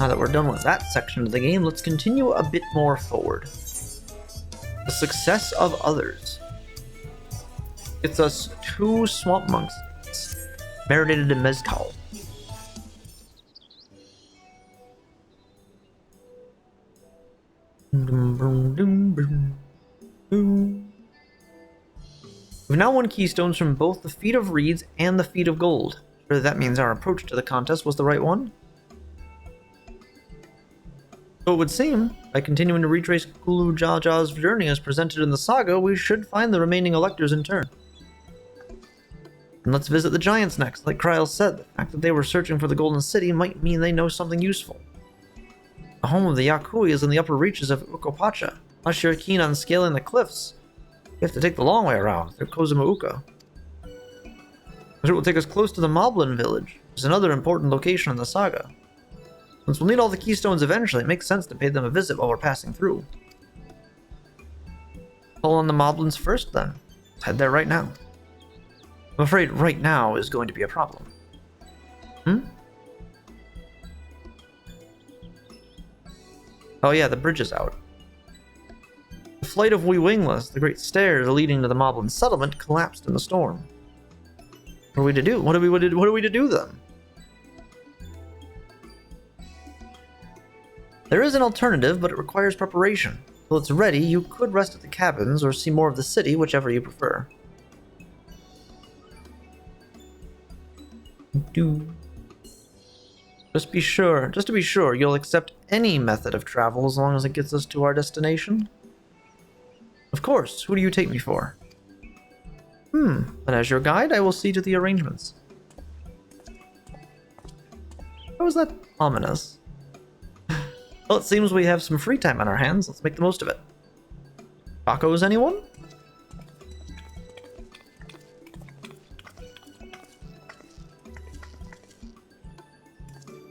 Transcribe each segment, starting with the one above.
Now that we're done with that section of the game, let's continue a bit more forward. The success of others gets us 2 swamp monks marinated in mezcal. We've now won keystones from both the Feat of Reeds and the Feat of Gold. Sure, that means our approach to the contest was the right one. So it would seem, by continuing to retrace Kulu Jaja's journey as presented in the saga, we should find the remaining electors in turn. And let's visit the Giants next. Like Kryl said, the fact that they were searching for the Golden City might mean they know something useful. The home of the Yakui is in the upper reaches of Ukopacha. Unless you're keen on scaling the cliffs, you have to take the long way around through Kozumauka. It will take us close to the Moblin village, which is another important location in the saga. Since we'll need all the keystones eventually, it makes sense to pay them a visit while we're passing through. Call on the Moblins first then. Let's head there right now. I'm afraid right now is going to be a problem. Oh yeah, the bridge is out. The flight of Wee Wingless, the great stairs leading to the Moblin settlement, collapsed in the storm. What are we to do? What are we to do then? There is an alternative, but it requires preparation. Till it's ready, you could rest at the cabins or see more of the city, whichever you prefer. Just to be sure, you'll accept any method of travel as long as it gets us to our destination. Of course, who do you take me for? And as your guide, I will see to the arrangements. How was that ominous? Well, it seems we have some free time on our hands. Let's make the most of it. Tacos, anyone?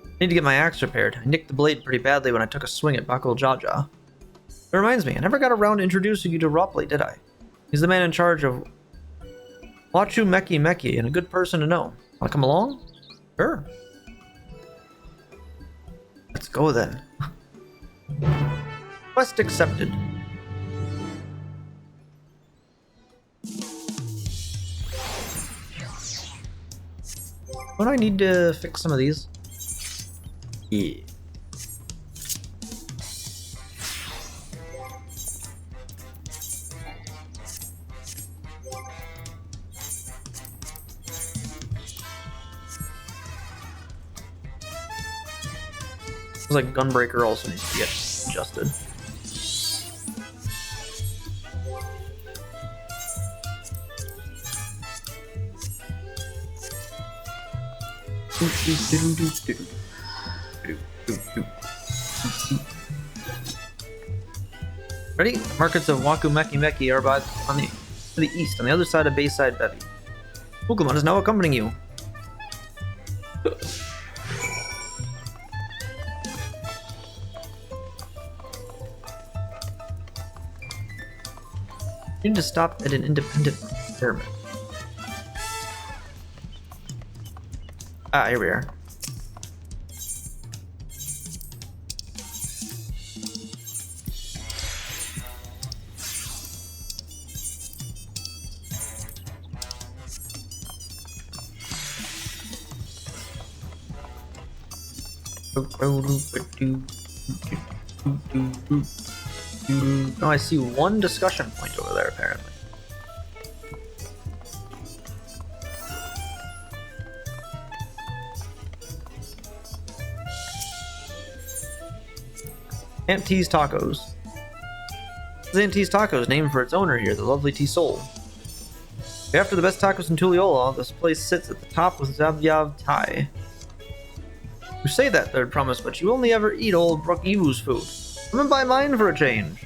I need to get my axe repaired. I nicked the blade pretty badly when I took a swing at Bakul Jaja. It reminds me, I never got around to introducing you to Ropley, did I? He's the man in charge of Wachu Meki Meki and a good person to know. Wanna come along? Sure. Let's go then. Quest accepted. Don't I need to fix some of these? Yeah. Looks like Gunbreaker also needs to get adjusted. Ready? Markets of Waku Meki Meki are to the east, on the other side of Bayside Bevy. Pokemon is now accompanying you. You need to stop at an independent pyramid. Ah, here we are. Oh, I see one discussion point over there, apparently. Aunt T's Tacos. This is Aunt T's Tacos, named for its owner here, the lovely T Soul. After the best tacos in Tuliola, this place sits at the top with Zabyav Tai. You say that, Third Promise, but you only ever eat old Brook Evu's food. Come and buy mine for a change.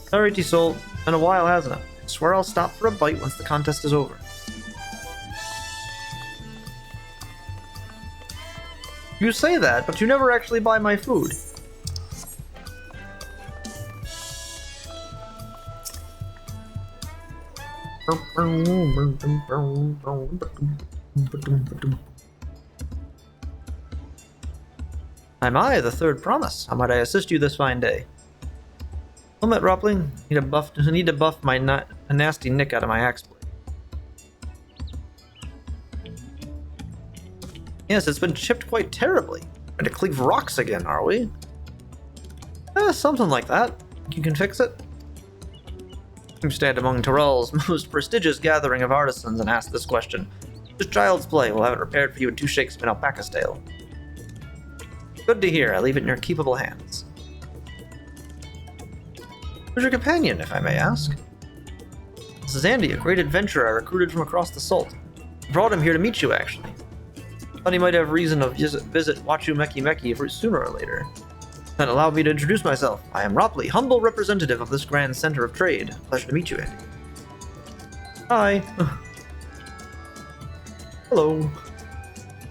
Sorry, T Soul, been a while, hasn't it? I swear I'll stop for a bite once the contest is over. You say that, but you never actually buy my food. I'm I, the third Promise. How might I assist you this fine day? Well met, Ropling. Need to buff my a nasty nick out of my axe blade. Yes, it's been chipped quite terribly. Trying to cleave rocks again, are we? Something like that. You can fix it? You stand among Tyrell's most prestigious gathering of artisans and ask this question. Just child's play. We'll have it repaired for you in 2 shakes of an alpaca's tail. Good to hear. I leave it in your capable hands. Who's your companion, if I may ask? This is Andy, a great adventurer I recruited from across the Salt. I brought him here to meet you, actually. Thought he might have reason to visit Wachu Meki Meki sooner or later. Then allow me to introduce myself. I am Ropley, humble representative of this grand center of trade. Pleasure to meet you, Andy. Hi. Hello.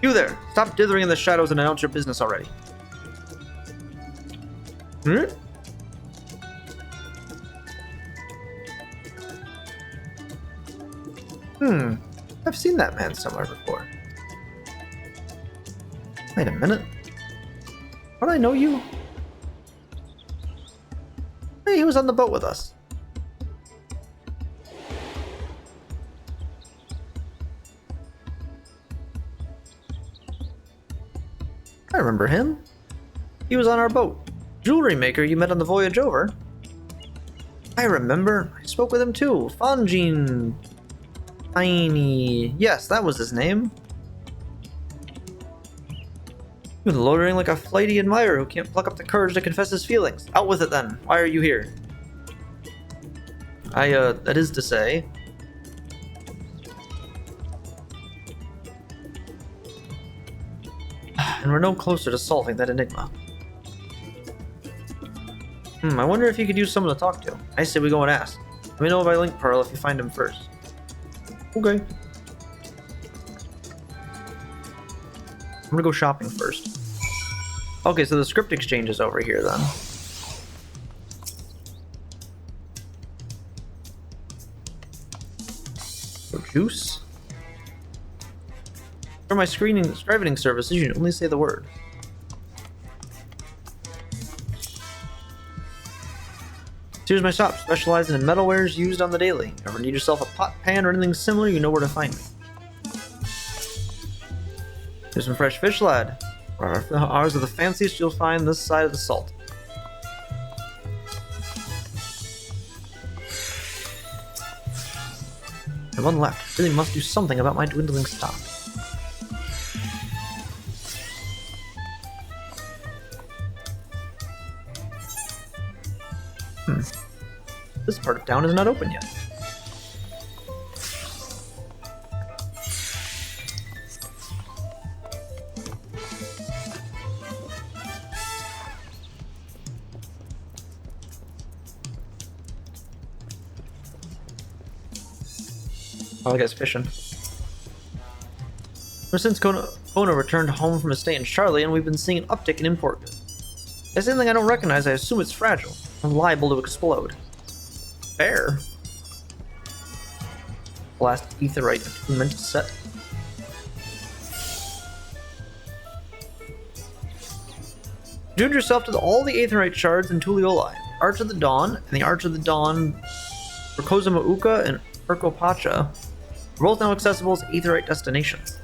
You there. Stop dithering in the shadows and announce your business already. I've seen that man somewhere before. Wait a minute. Don't I know you? Hey, he was on the boat with us. I remember him. He was on our boat. Jewelry maker you met on the voyage over. I remember. I spoke with him too. Fangine... Tiny... Yes, that was his name. He was loitering like a flighty admirer who can't pluck up the courage to confess his feelings. Out with it then. Why are you here? That is to say... And we're no closer to solving that enigma. I wonder if you could use someone to talk to. I say we go and ask. Let me know by link Pearl if you find him first. Okay. I'm gonna go shopping first. Okay, so the script exchange is over here then. So juice. For my scrivening services, you can only say the word. Here's my shop, specializing in metalwares used on the daily. Ever need yourself a pot, pan, or anything similar, you know where to find me. Here's some fresh fish, lad. Ours are the fanciest you'll find this side of the Salt. And one left. Really must do something about my dwindling stock. This part of town is not open yet. Oh, the guy's fishing. Ever since Kona returned home from his stay in Charlie, and we've been seeing an uptick in import goods. If there's anything I don't recognize, I assume it's fragile and liable to explode. Fair. Last aetherite attunement set. Attune yourself to all the aetherite shards in Tulioli, Arch of the Dawn, and the Arch of the Dawn for Kozumauka and Urkopacha are both now accessible as aetherite destinations.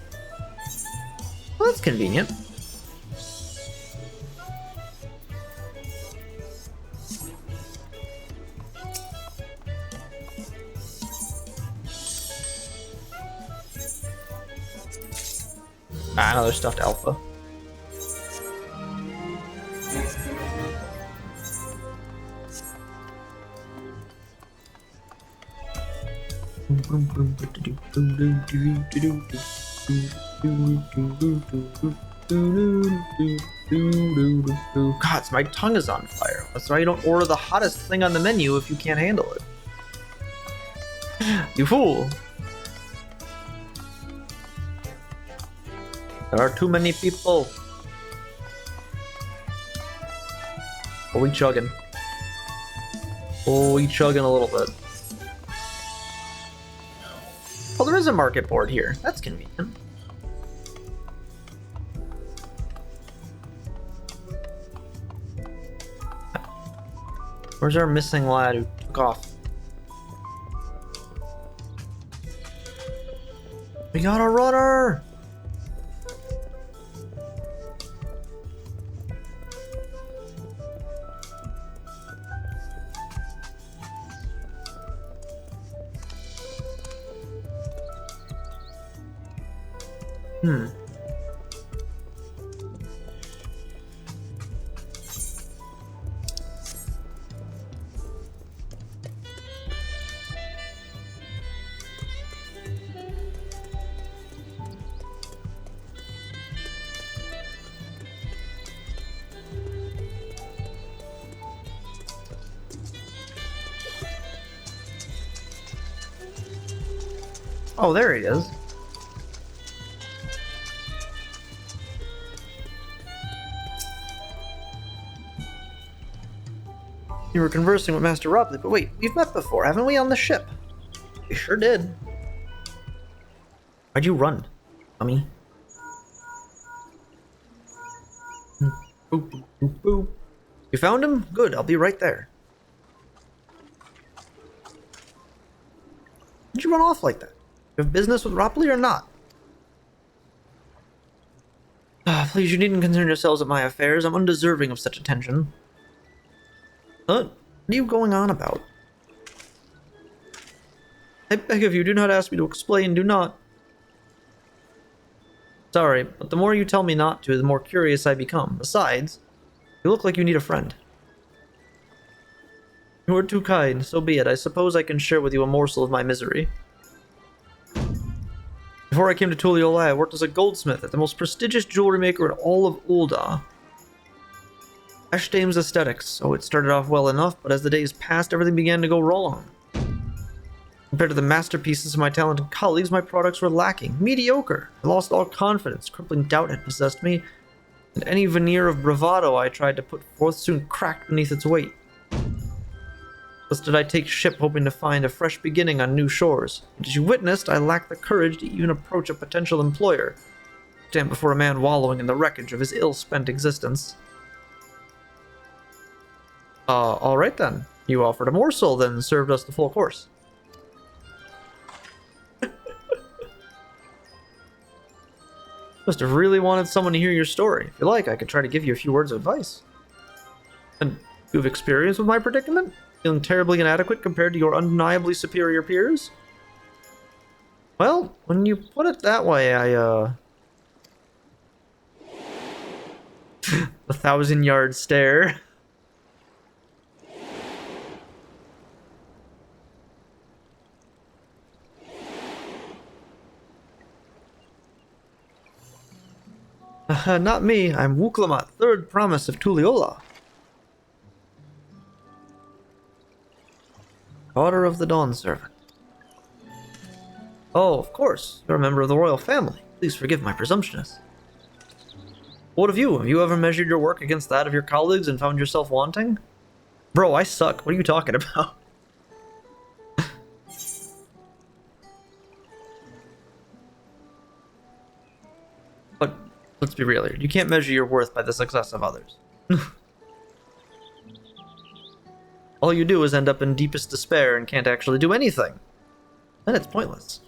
Well, that's convenient. Another stuffed alpha. God, my tongue is on fire. That's why you don't order the hottest thing on the menu if you can't handle it. You fool. There are too many people. Oh, we chugging. Oh, we chugging a little bit. Oh, there is a market board here. That's convenient. Where's our missing lad who took off? We got a runner! Oh, there he is. You were conversing with Master Robley, but wait, we've met before, haven't we, on the ship? We sure did. Why'd you run, dummy? Boop, boop, boop, boop. You found him? Good, I'll be right there. Did you run off like that? You have business with Robley or not? Please, you needn't concern yourselves with my affairs. I'm undeserving of such attention. What are you going on about? I beg of you, do not ask me to explain, do not. Sorry, but the more you tell me not to, the more curious I become. Besides, you look like you need a friend. You are too kind, so be it. I suppose I can share with you a morsel of my misery. Before I came to Tulliola, I worked as a goldsmith at the most prestigious jewelry maker in all of Ul'dah. Ashdame's aesthetics, so it started off well enough, but as the days passed, everything began to go wrong. Compared to the masterpieces of my talented colleagues, my products were lacking. Mediocre. I lost all confidence. Crippling doubt had possessed me, and any veneer of bravado I tried to put forth soon cracked beneath its weight. Thus did I take ship, hoping to find a fresh beginning on new shores. And as you witnessed, I lacked the courage to even approach a potential employer. Stand before a man wallowing in the wreckage of his ill-spent existence. Alright then. You offered a morsel, then served us the full course. Must have really wanted someone to hear your story. If you like, I could try to give you a few words of advice. And you have experience with my predicament? Feeling terribly inadequate compared to your undeniably superior peers? Well, when you put it that way, the 1,000-yard stare. Not me. I'm Wuklamat, third promise of Tulliola. Daughter of the Dawn Servant. Oh, of course. You're a member of the royal family. Please forgive my presumptuousness. What of you? Have you ever measured your work against that of your colleagues and found yourself wanting? Bro, I suck. What are you talking about? But let's be real here. You can't measure your worth by the success of others. All you do is end up in deepest despair and can't actually do anything. Then it's pointless.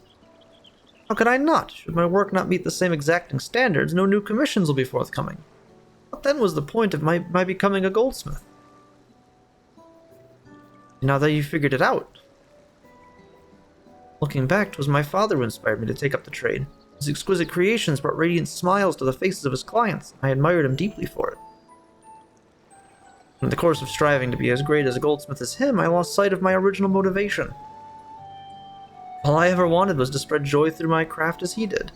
How could I not? Should my work not meet the same exacting standards, no new commissions will be forthcoming. What then was the point of my becoming a goldsmith? Now that you've figured it out. Looking back, 'twas my father who inspired me to take up the trade. His exquisite creations brought radiant smiles to the faces of his clients. I admired him deeply for it. In the course of striving to be as great as a goldsmith as him, I lost sight of my original motivation. All I ever wanted was to spread joy through my craft as he did.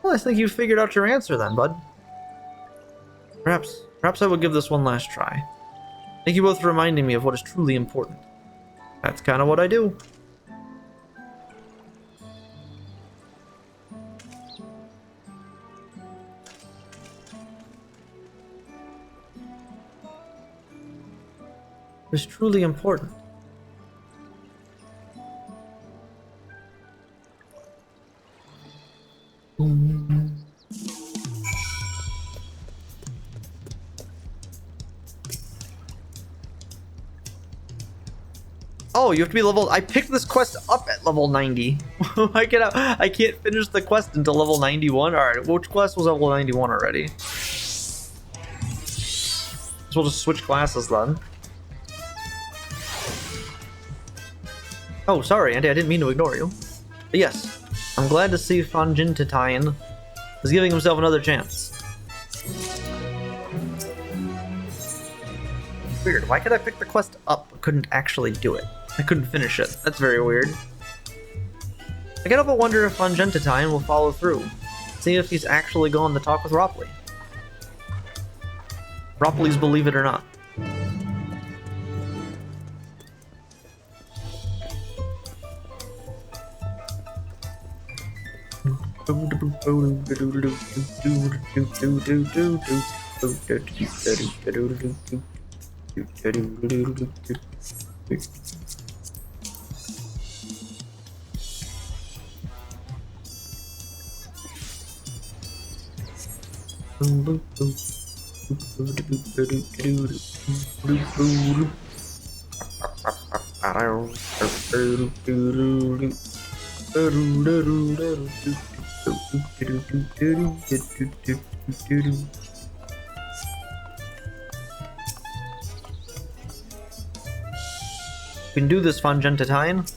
Well, I think you figured out your answer then, bud. Perhaps I will give this one last try. Thank you both for reminding me of what is truly important. That's kind of what I do. Is truly important. Oh, you have to be level... I picked this quest up at level 90. I can't finish the quest until level 91? Alright, which quest was level 91 already? So we'll just switch classes then. Oh, sorry, Andy, I didn't mean to ignore you. But yes, I'm glad to see Fonjintatine is giving himself another chance. Weird, why could I pick the quest up but couldn't actually do it? I couldn't finish it. That's very weird. I can't help but wonder if Fonjintatine will follow through. See if he's actually going to talk with Ropley. Ropley's believe it or not. We can do this, Fonjintatine.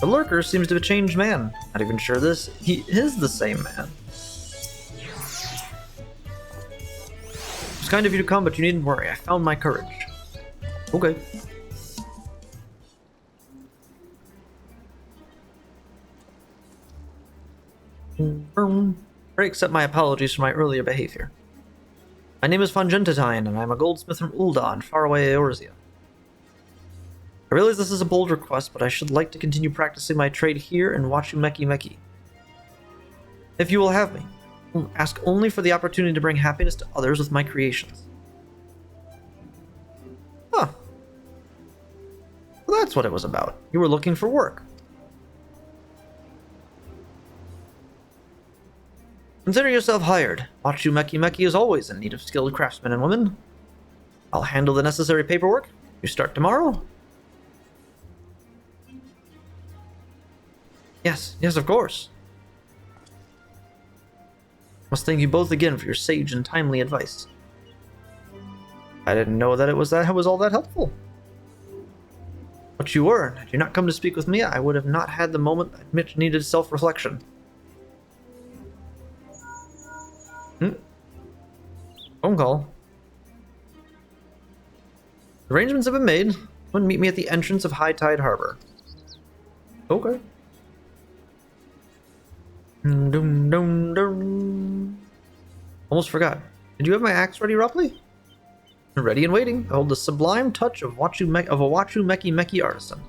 The lurker seems to have changed man. Not even sure he is the same man. It's kind of you to come, but you needn't worry. I found my courage. Okay. Pray accept my apologies for my earlier behavior. My name is Fonjintatine, and I'm a goldsmith from Ul'dah, far away Eorzea. I realize this is a bold request, but I should like to continue practicing my trade here in Wachumeki. If you will have me, I'll ask only for the opportunity to bring happiness to others with my creations. Huh. Well, that's what it was about. You were looking for work. Consider yourself hired. Wachumeki is always in need of skilled craftsmen and women. I'll handle the necessary paperwork. You start tomorrow? Yes, of course. Must thank you both again for your sage and timely advice. I didn't know that it was all that helpful. But you were. Had you not come to speak with me, I would have not had the moment that Mitch needed self-reflection. Phone call. Arrangements have been made. Come and meet me at the entrance of High Tide Harbor. Okay. Almost forgot. Did you have my axe ready, Ropley? Ready and waiting. I hold the sublime touch of a Wachumeki artisan.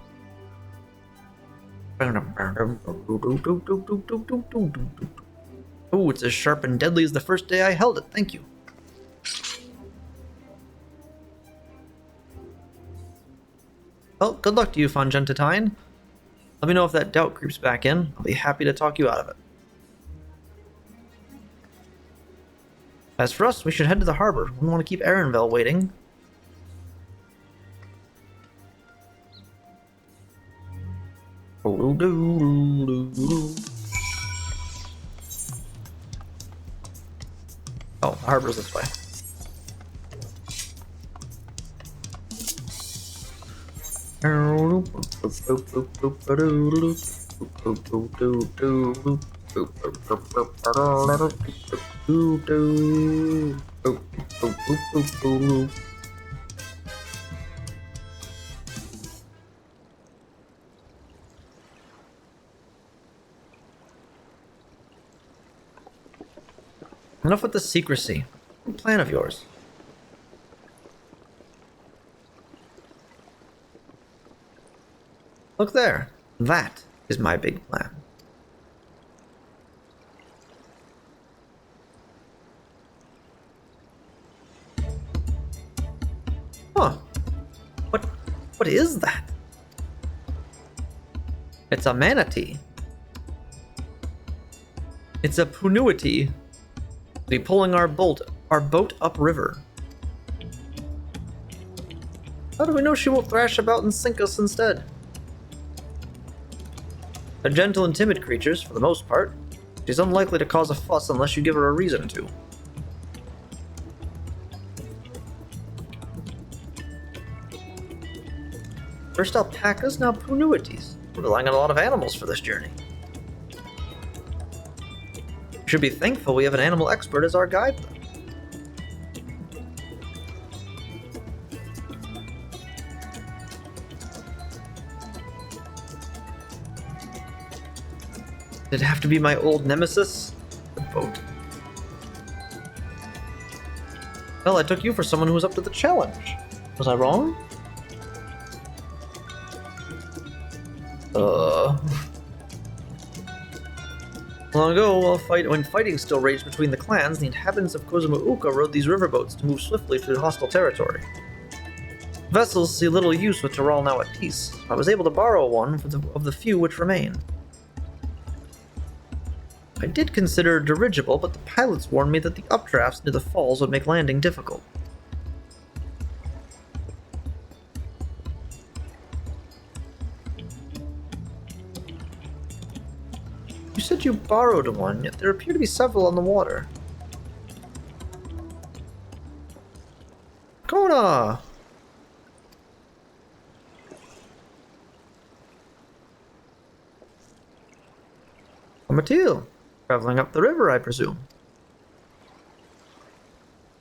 Oh, it's as sharp and deadly as the first day I held it. Thank you. Well, good luck to you, Fonjintatine. Let me know if that doubt creeps back in. I'll be happy to talk you out of it. As for us, we should head to the harbor. We don't want to keep Erenvel waiting. Oh, the harbor's this way. Enough with the secrecy. What plan of yours? Look there. That is my big plan. Huh. What is that? It's a manatee. It's a Pronouce. Be pulling our boat upriver. How do we know she won't thrash about and sink us instead? They're gentle and timid creatures, for the most part. She's unlikely to cause a fuss unless you give her a reason to. First alpacas, now Pronouces. We're relying on a lot of animals for this journey. We should be thankful we have an animal expert as our guide, though. Did it have to be my old nemesis? The boat. Well, I took you for someone who was up to the challenge. Was I wrong? Long ago, when fighting still raged between the clans, the inhabitants of Kozumauka rode these riverboats to move swiftly through hostile territory. Vessels see little use with Tyrol now at peace. I was able to borrow one of the few which remain. I did consider a dirigible, but the pilots warned me that the updrafts near the falls would make landing difficult. You said you borrowed one, yet there appear to be several on the water. Kona! Matil. Traveling up the river, I presume.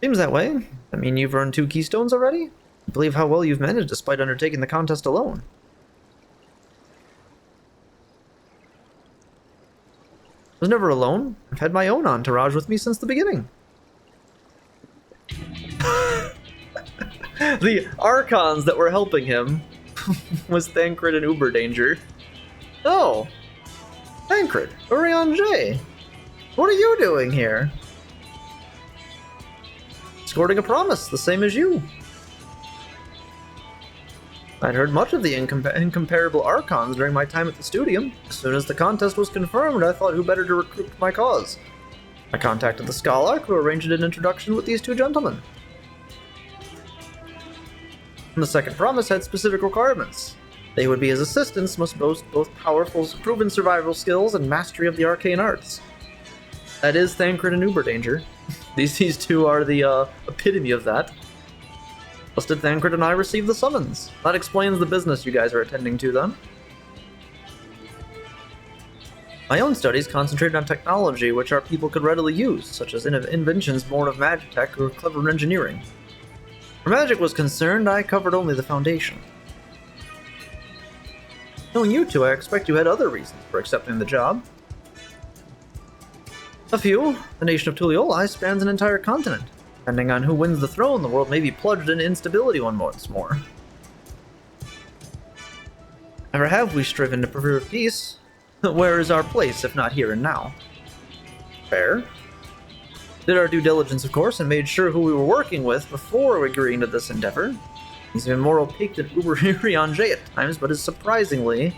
Seems that way. I mean, you've earned 2 keystones already? I believe how well you've managed despite undertaking the contest alone. I was never alone. I've had my own entourage with me since the beginning. The Archons that were helping him was Thancred and Uber Danger. Oh! Thancred, Urianger! What are you doing here? Escorting a promise, the same as you. I'd heard much of the incomparable Archons during my time at the Studium. As soon as the contest was confirmed, I thought who better to recruit for my cause. I contacted the Scholarch, who arranged an introduction with these 2 gentlemen. And the second promise had specific requirements. They would be his assistants, must boast both powerful, proven survival skills and mastery of the arcane arts. That is Thancred and Uber Danger. These 2 are the epitome of that. Thus did Thancred and I receive the summons. That explains the business you guys are attending to, then. My own studies concentrated on technology which our people could readily use, such as inventions born of magitech or clever engineering. Where magic was concerned, I covered only the foundation. Knowing you 2, I expect you had other reasons for accepting the job. A few. The nation of Tulioli spans an entire continent. Depending on who wins the throne, the world may be plunged into instability once more. Never have we striven to preserve peace. Where is our place, if not here and now? Fair. Did our due diligence, of course, and made sure who we were working with before agreeing to this endeavor. He's been more opaque than Uber Urianger at times, but is surprisingly...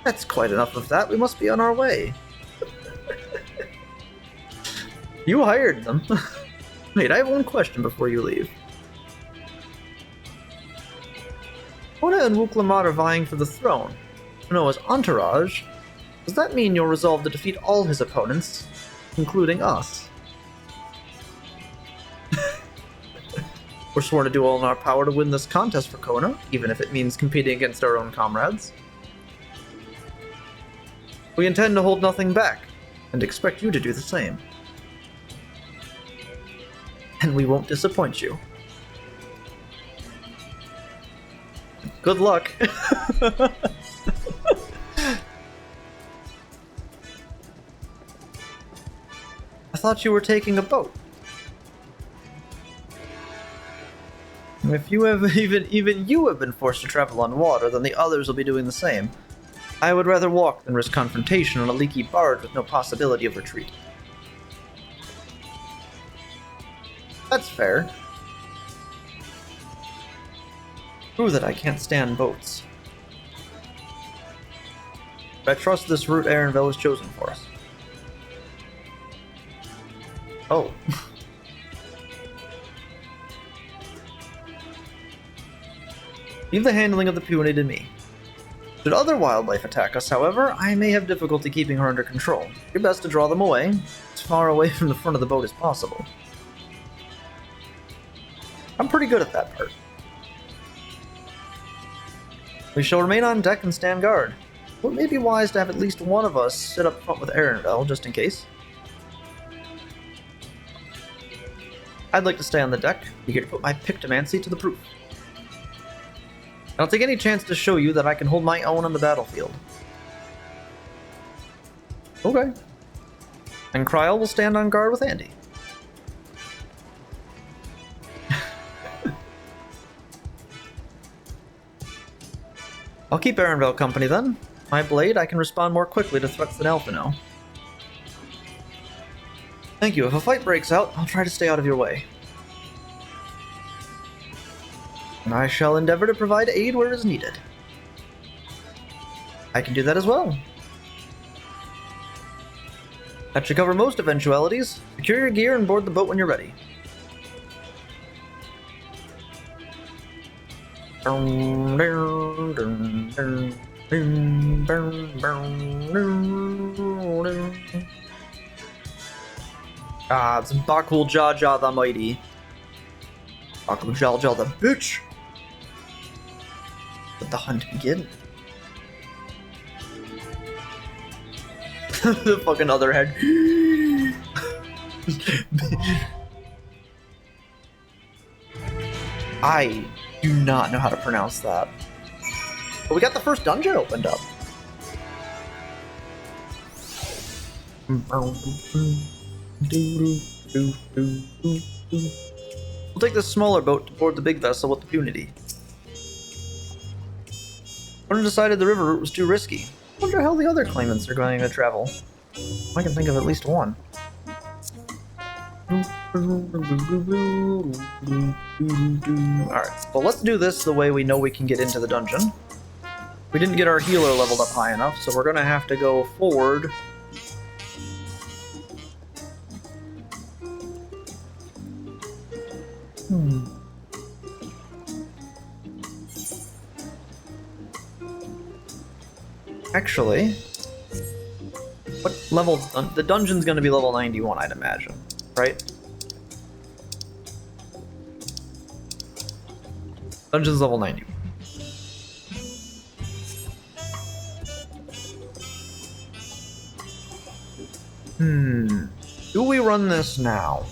That's quite enough of that. We must be on our way. You hired them. Wait, I have one question before you leave. Kona and Wuklamad are vying for the throne. Noah's entourage. Does that mean you'll resolve to defeat all his opponents, including us? We're sworn to do all in our power to win this contest for Kona, even if it means competing against our own comrades. We intend to hold nothing back, and expect you to do the same. And we won't disappoint you. Good luck. I thought you were taking a boat. If you have even you have been forced to travel on water, then the others will be doing the same. I would rather walk than risk confrontation on a leaky barge with no possibility of retreat. That's fair. True that I can't stand boats. But I trust this route Erenville has chosen for us. Oh. Leave the handling of the puny to me. Should other wildlife attack us, however, I may have difficulty keeping her under control. Your best to draw them away, as far away from the front of the boat as possible. I'm pretty good at that part. We shall remain on deck and stand guard. But it may be wise to have at least one of us sit up front with Arenville, just in case. I'd like to stay on the deck, eager to put my pictomancy to the proof. I'll take any chance to show you that I can hold my own on the battlefield. Okay. And Kryl will stand on guard with Andy. I'll keep Arenville company then. My blade, I can respond more quickly to threats than Alphino. Thank you. If a fight breaks out, I'll try to stay out of your way. And I shall endeavor to provide aid where it is needed. I can do that as well. That should cover most eventualities. Secure your gear and board the boat when you're ready. Ah, it's Bakul Jaja the Mighty. Bakul Jaja the bitch! Let the hunt begin. The fucking other head. I do not know how to pronounce that. But we got the first dungeon opened up. We'll take this smaller boat to board the big vessel with the Punity. One decided the river route was too risky. Wonder how the other claimants are going to travel. I can think of at least one. Alright, well let's do this the way we know we can get into the dungeon. We didn't get our healer leveled up high enough, so we're gonna have to go forward. Actually, what level? The dungeon's gonna be level 91, I'd imagine, right? Dungeon's level 90. Do we run this now?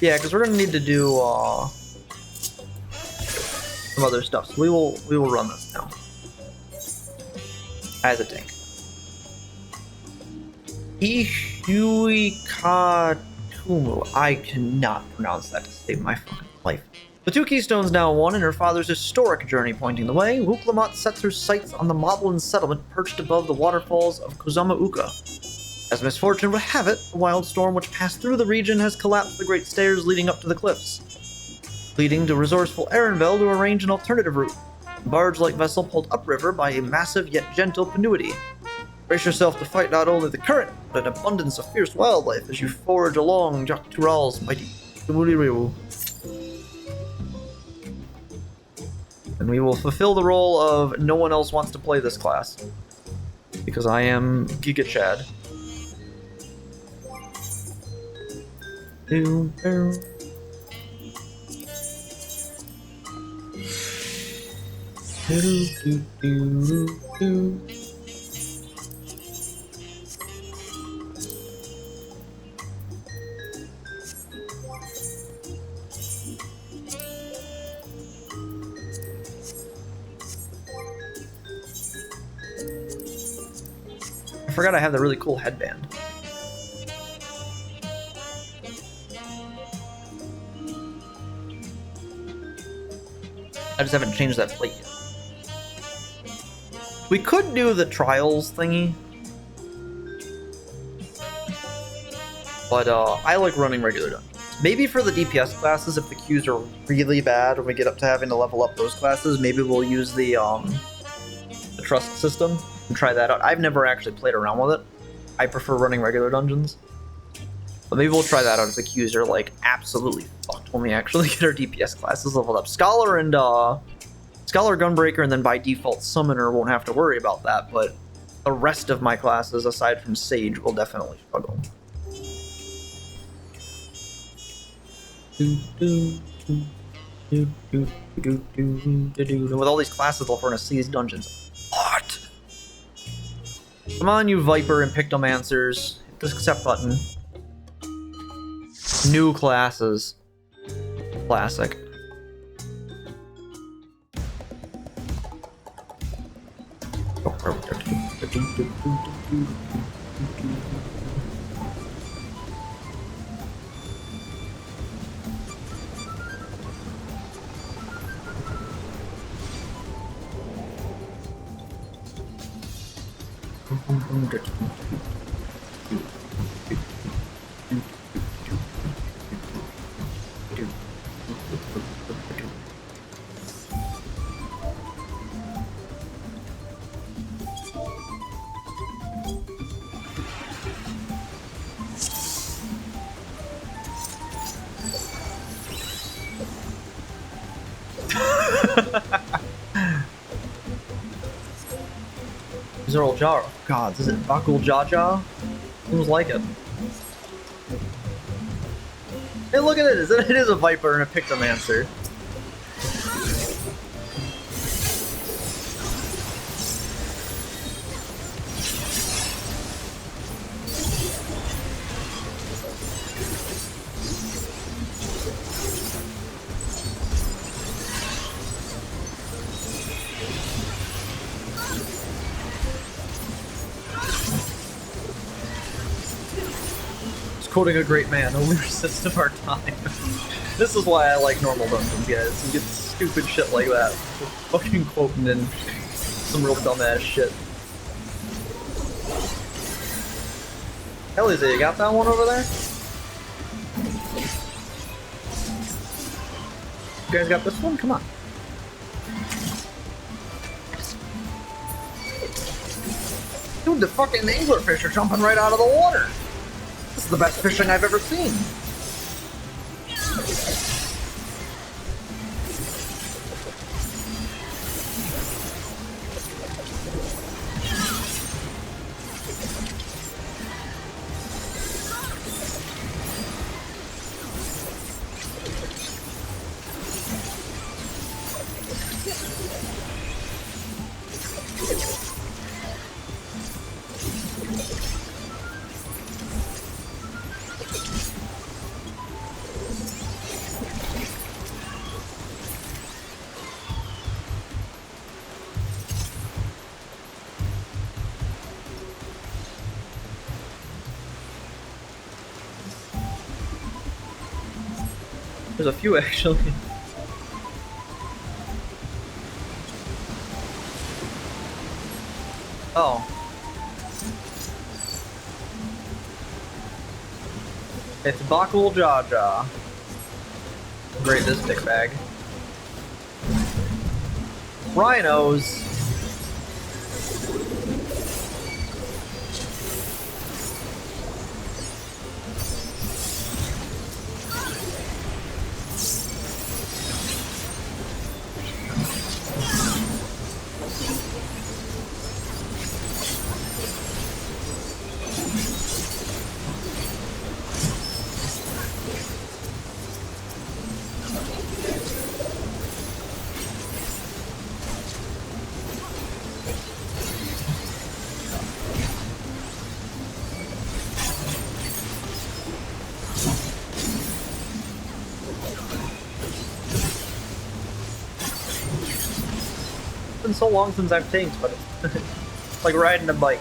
Yeah, because we're gonna need to do some other stuff. So we will run this now as a tank. Ishuikatumu. I cannot pronounce that to save my fucking life. The two keystones now won in her father's historic journey pointing the way, Wuklamat sets her sights on the Moblin settlement perched above the waterfalls of Kozama Uka. As misfortune would have it, a wild storm which passed through the region has collapsed the great stairs leading up to the cliffs, leading to resourceful Arenville to arrange an alternative route. A barge-like vessel pulled upriver by a massive yet gentle Penuity. Brace yourself to fight not only the current, but an abundance of fierce wildlife as you forge along Jaktural's mighty Tumuriru. And we will fulfill the role of no one else wants to play this class, because I am Giga Chad. I forgot I have the really cool headband. I just haven't changed that plate yet. We could do the trials thingy, but I like running regular dungeons. Maybe for the DPS classes, if the queues are really bad and we get up to having to level up those classes, maybe we'll use the trust system and try that out. I've never actually played around with it. I prefer running regular dungeons. But maybe we'll try that out if the Qs are like absolutely fucked when we actually get our DPS classes leveled up. Scholar and Scholar, Gunbreaker, and then by default Summoner won't have to worry about that, but the rest of my classes, aside from Sage, will definitely struggle. With all these classes, they'll furnace these dungeons. What? Come on, you Viper and Pictomancers. Hit the accept button. New classes. Classic. Zerl Jar. God, is it Bakul Jaja? Seems like it. Hey, look at it! It is a Viper and a Pictomancer. Quoting a great man, the lyricist of our time. This is why I like normal dungeons, guys. You get stupid shit like that. Just fucking quoting in some real dumbass shit. Hell is it? You got that one over there? You guys got this one? Come on. Dude, the fucking anglerfish are jumping right out of the water. This is the best fishing I've ever seen. There's a few actually. Oh. It's Bakul Jaja. Great, this big bag. Rhinos. It's been so long since I've tanked, but it's like riding a bike.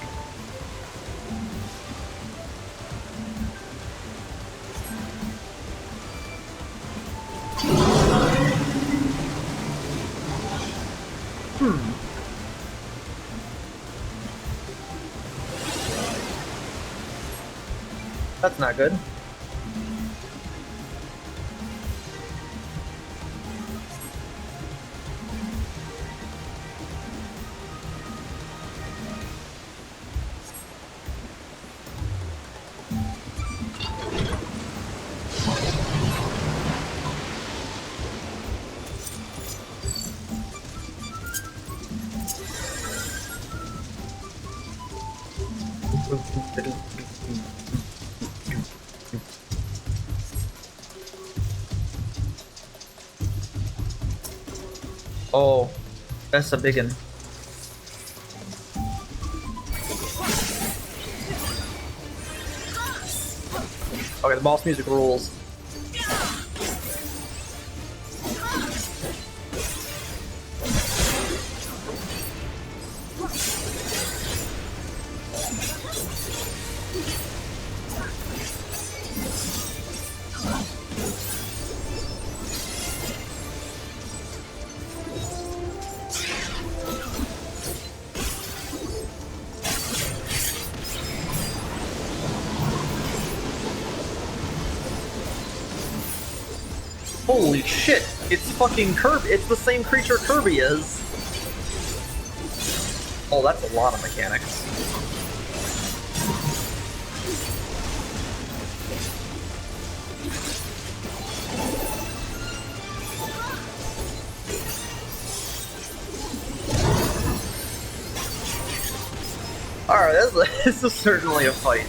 That's not good. Oh, that's a big one. Okay, the boss music rules. Holy shit! It's fucking Kirby. It's the same creature Kirby is. Oh, that's a lot of mechanics. Alright, this is certainly a fight.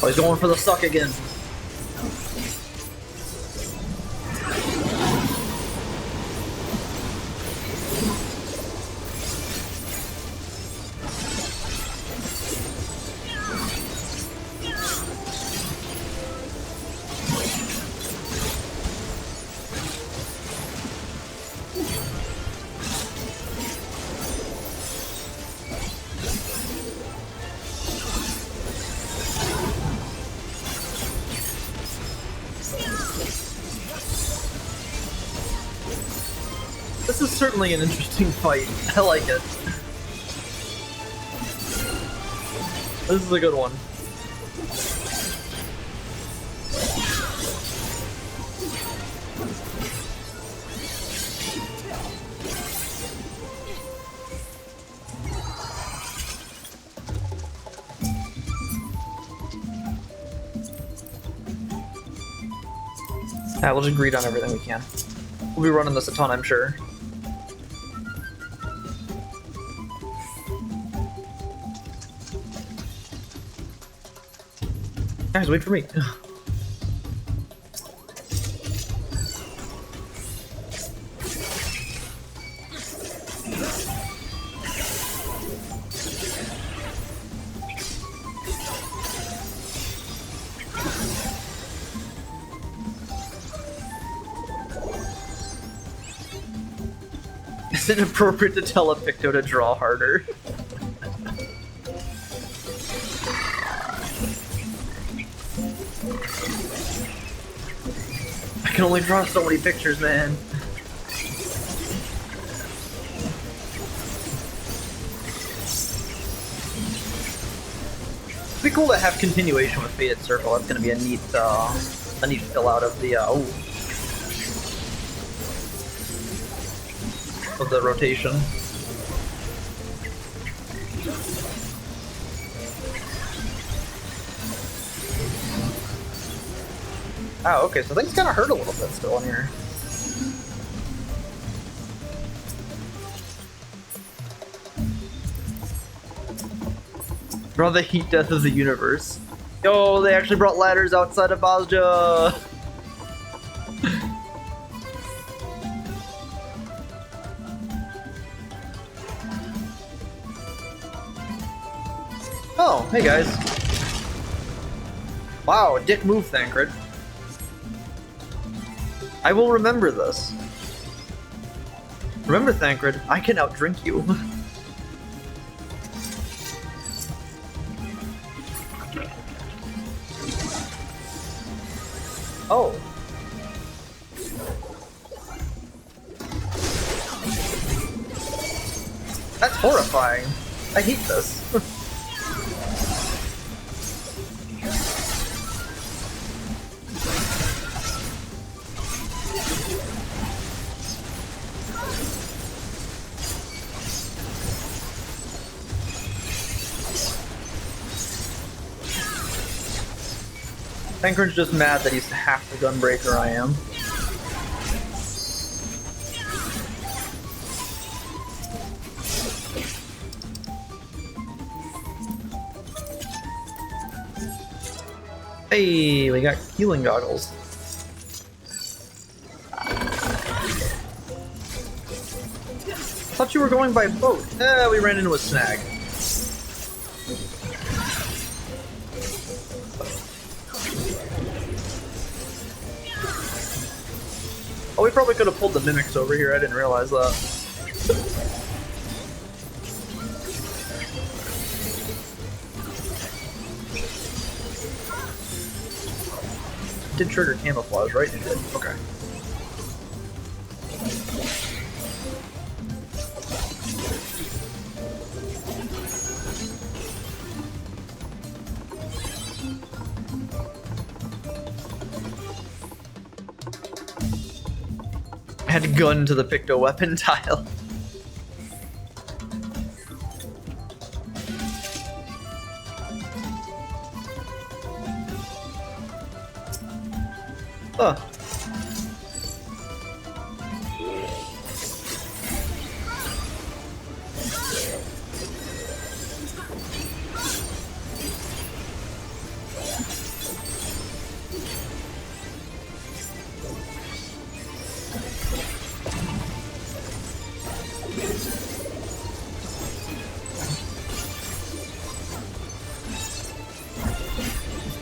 Oh, he's going for the suck again. This is certainly an interesting fight. I like it. This is a good one. Yeah, we'll just greed on everything we can. We'll be running this a ton, I'm sure. Guys, wait for me. Is it appropriate to tell a Picto to draw harder? I can only draw so many pictures, man. It'd be cool to have continuation with Fated Circle. That's gonna be a neat fill out of the of the rotation. Oh, okay, so things kind of hurt a little bit still in here. Draw the heat death of the universe. Yo, they actually brought ladders outside of Bozja! Oh, hey guys. Wow, dick move, Thancred. I will remember this. Remember, Thancred, I can outdrink you. Oh. That's horrifying. I hate this. Tancred's just mad that he's half the gunbreaker I am. Hey, we got healing goggles. Thought you were going by boat. We ran into a snag. Oh, we probably could have pulled the mimics over here. I didn't realize that. Did trigger camouflage, right? It did. Okay. Add gun to the picto weapon tile. Huh.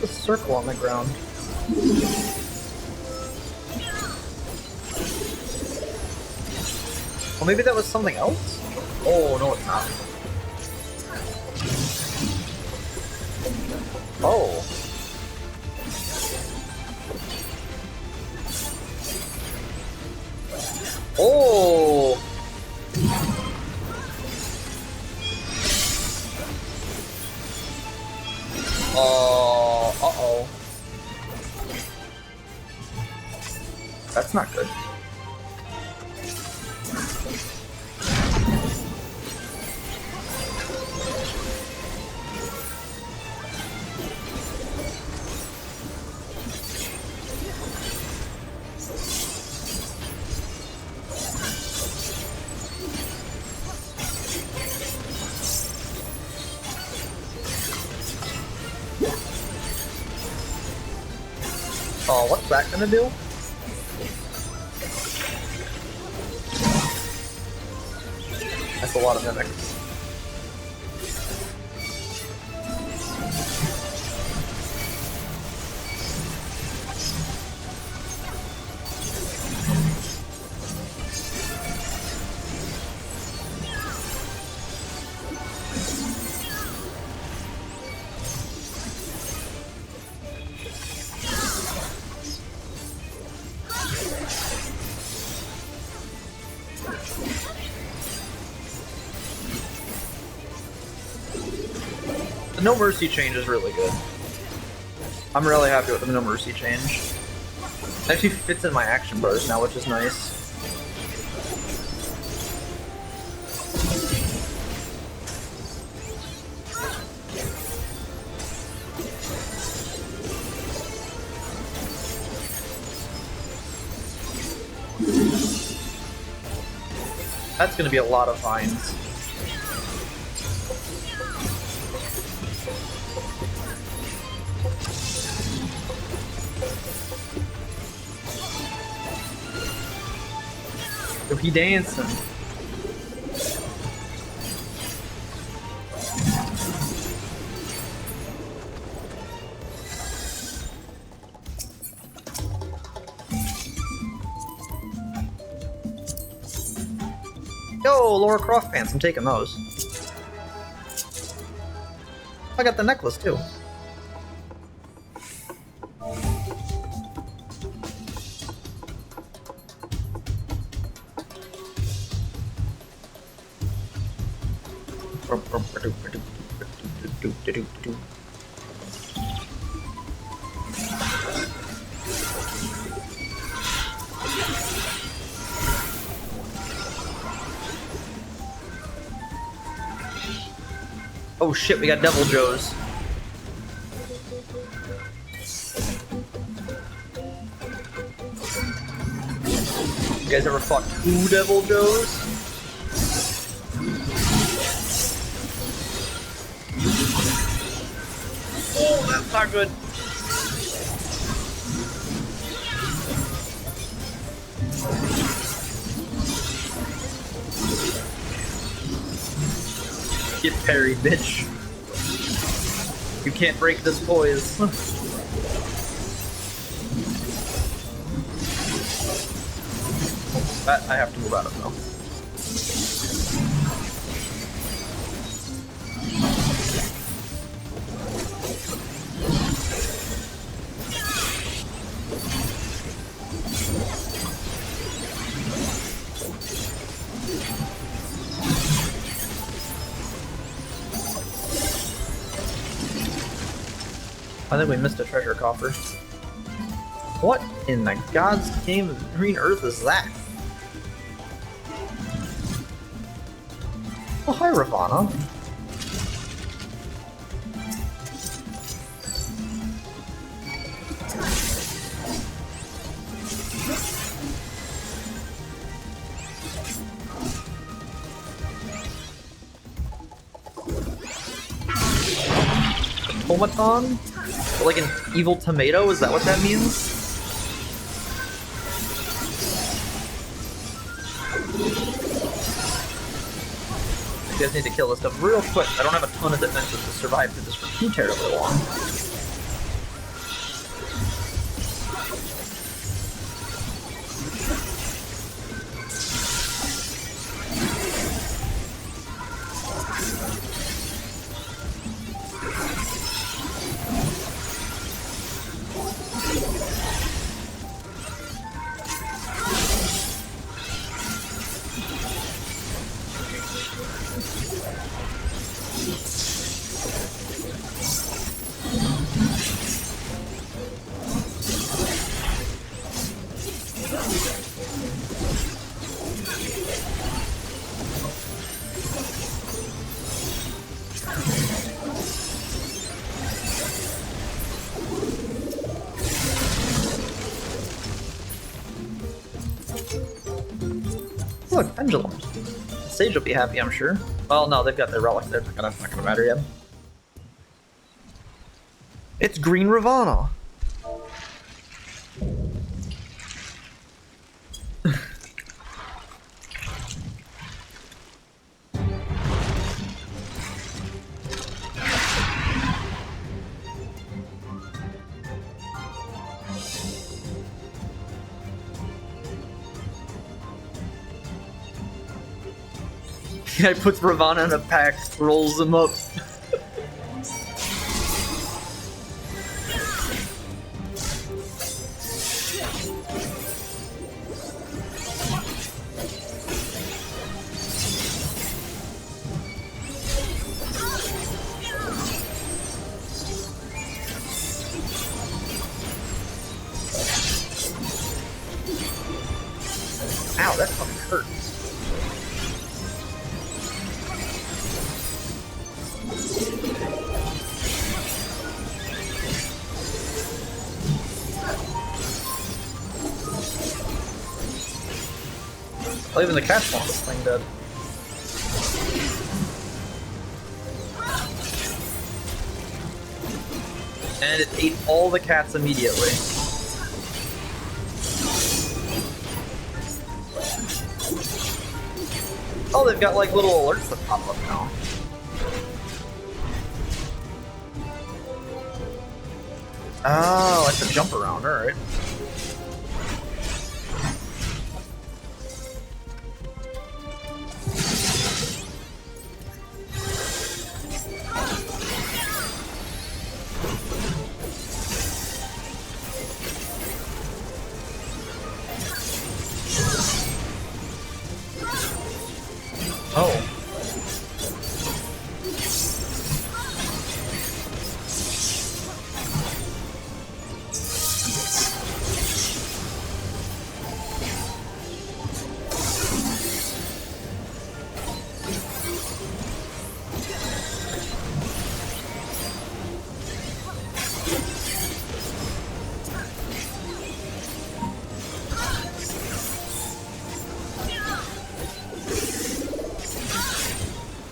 What's the circle on the ground? Well, maybe that was something else? Oh, no, it's not. Oh. Oh! Uh-oh. That's not good. Oh, what's that gonna do? That's a lot of mimics. The No Mercy change is really good. I'm really happy with the No Mercy change. It actually fits in my action bars now, which is nice. That's gonna be a lot of vines. So he dancing. Yo, Laura Croft pants. I'm taking those. I got the necklace too. Oh shit, we got Devil Joes. You guys ever fought 2 Devil Joes? Oh, that's not good. Get parried, bitch. You can't break this poise. That I have to move out of though. I think we missed a treasure coffer. What in the God's name of Green Earth is that? Oh, hi, Ravana. Automaton? Like an evil tomato? Is that what that means? You guys need to kill this stuff real quick. I don't have a ton of defenses to survive through this for too terribly long. Look, pendulums. Sage will be happy, I'm sure. Well, no, they've got their relic. They're not gonna matter yet. It's Green Ravana. Guy puts Ravana in a pack, rolls him up. Ow, that fucking hurts. Oh, even the cats want this thing dead. And it ate all the cats immediately. Oh, they've got like little alerts that pop up now. Oh, I have to jump around, alright.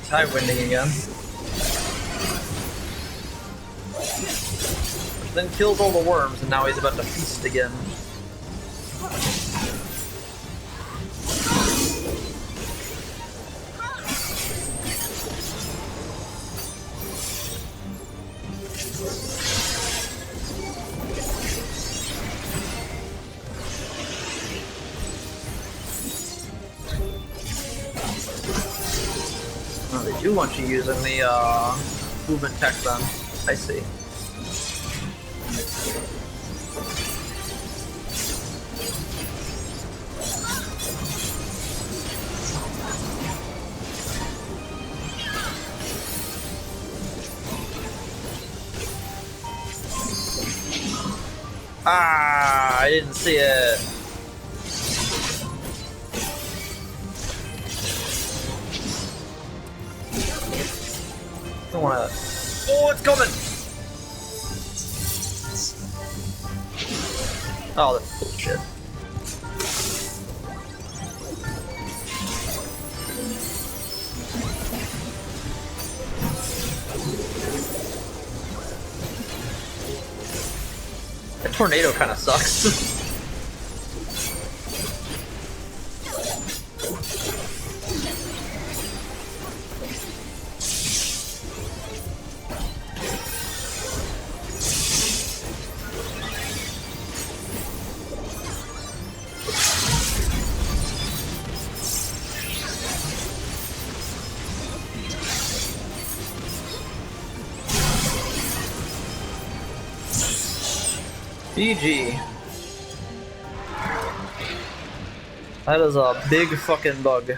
Tide winding again. Then kills all the worms, and now he's about to feast again. Oh, they do want you using the movement tech then. I see. Ah, I didn't see it. I don't wanna. Oh, it's coming! Oh, that's bullshit. That tornado kind of sucks. GG. That is a big fucking bug.